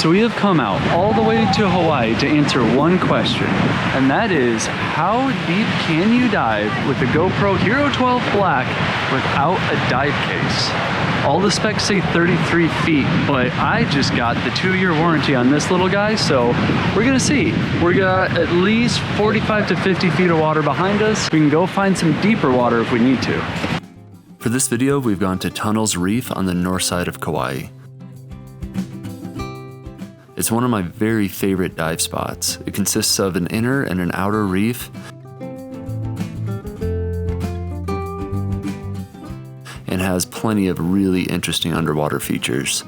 So we have come out all the way to Hawaii to answer one question, and that is, how deep can you dive with the GoPro Hero 12 Black without a dive case? All the specs say 33 feet, but I just got the 2-year warranty on this little guy, so we're gonna see. We got at least 45 to 50 feet of water behind us. We can go find some deeper water if we need to. For this video, we've gone to Tunnels Reef on the north side of Kauai. It's one of my very favorite dive spots. It consists of an inner and an outer reef, and has plenty of really interesting underwater features.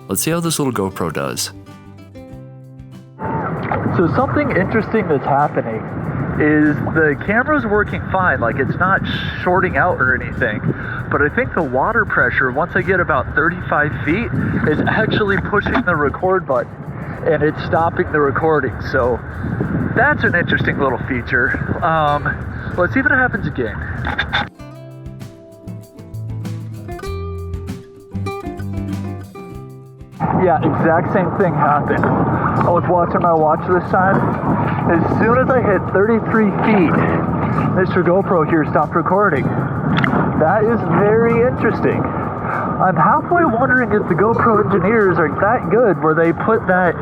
Let's see how this little GoPro does. So something interesting that's happening is the camera's working fine, like it's not shorting out or anything, but I think the water pressure, once I get about 35 feet, is actually pushing the record button and it's stopping the recording. So that's an interesting little feature. Let's see if it happens again. Yeah, exact same thing happened. I was watching my watch this time. As soon as I hit 33 feet, Mr. GoPro here stopped recording. That is very interesting. I'm halfway wondering if the GoPro engineers are that good where they put that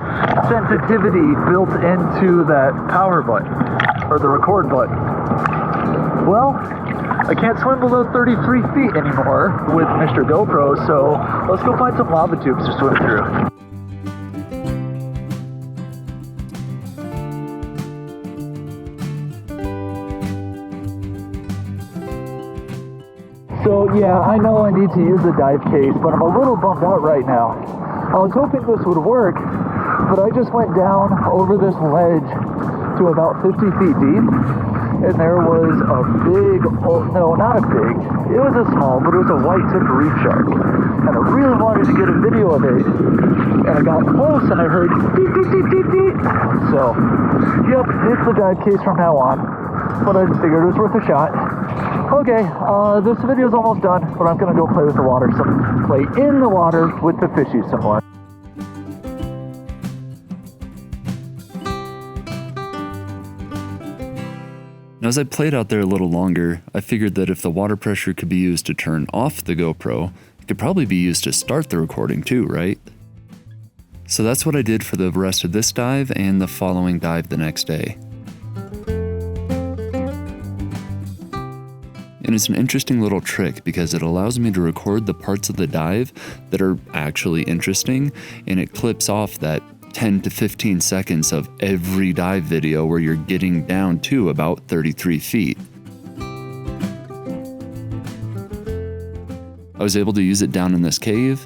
sensitivity built into that power button, or the record button. Well, I can't swim below 33 feet anymore with Mr. GoPro, so let's go find some lava tubes to swim through. So yeah, I know I need to use the dive case, but I'm a little bummed out right now. I was hoping this would work, but I just went down over this ledge to about 50 feet deep, and there was a big, no, not a big, it was a small, but it was a white-tipped reef shark. And I really wanted to get a video of it, and I got close and I heard beep, beep, beep, beep, beep. So, yep, it's the dive case from now on, but I just figured it was worth a shot. Okay, this video's almost done, but I'm gonna go play with the water, play in the water with the fishies some more. As I played out there a little longer, I figured that if the water pressure could be used to turn off the GoPro, it could probably be used to start the recording too, right? So that's what I did for the rest of this dive and the following dive the next day. And it's an interesting little trick because it allows me to record the parts of the dive that are actually interesting, and it clips off that 10 to 15 seconds of every dive video where you're getting down to about 33 feet. I was able to use it down in this cave,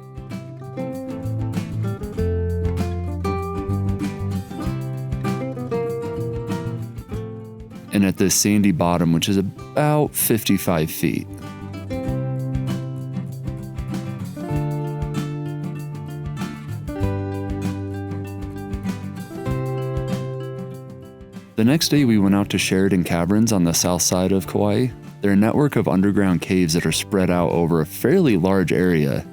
and at this sandy bottom, which is about 55 feet. The next day we went out to Sheridan Caverns on the south side of Kauai. They're a network of underground caves that are spread out over a fairly large area.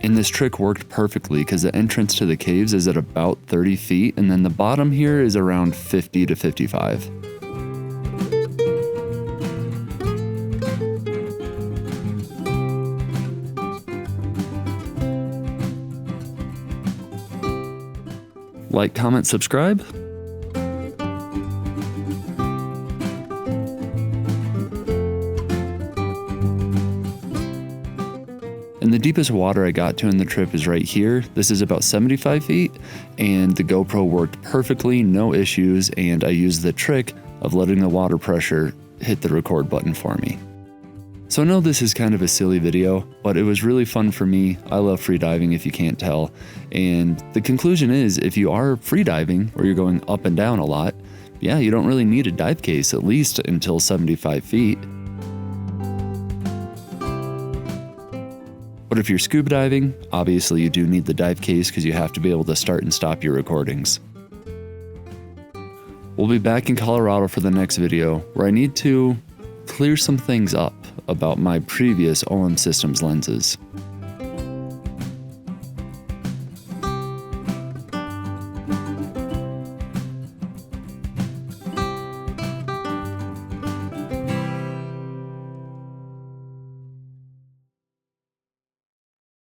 And this trick worked perfectly because the entrance to the caves is at about 30 feet, and then the bottom here is around 50 to 55. Like, comment, subscribe. And the deepest water I got to in the trip is right here. This is about 75 feet, and the GoPro worked perfectly, no issues, and I used the trick of letting the water pressure hit the record button for me. So I know this is kind of a silly video, but it was really fun for me. I love freediving if you can't tell. And the conclusion is, if you are freediving or you're going up and down a lot, yeah, you don't really need a dive case, at least until 75 feet. But if you're scuba diving, obviously you do need the dive case because you have to be able to start and stop your recordings. We'll be back in Colorado for the next video, where I need to clear some things up about my previous OM Systems lenses.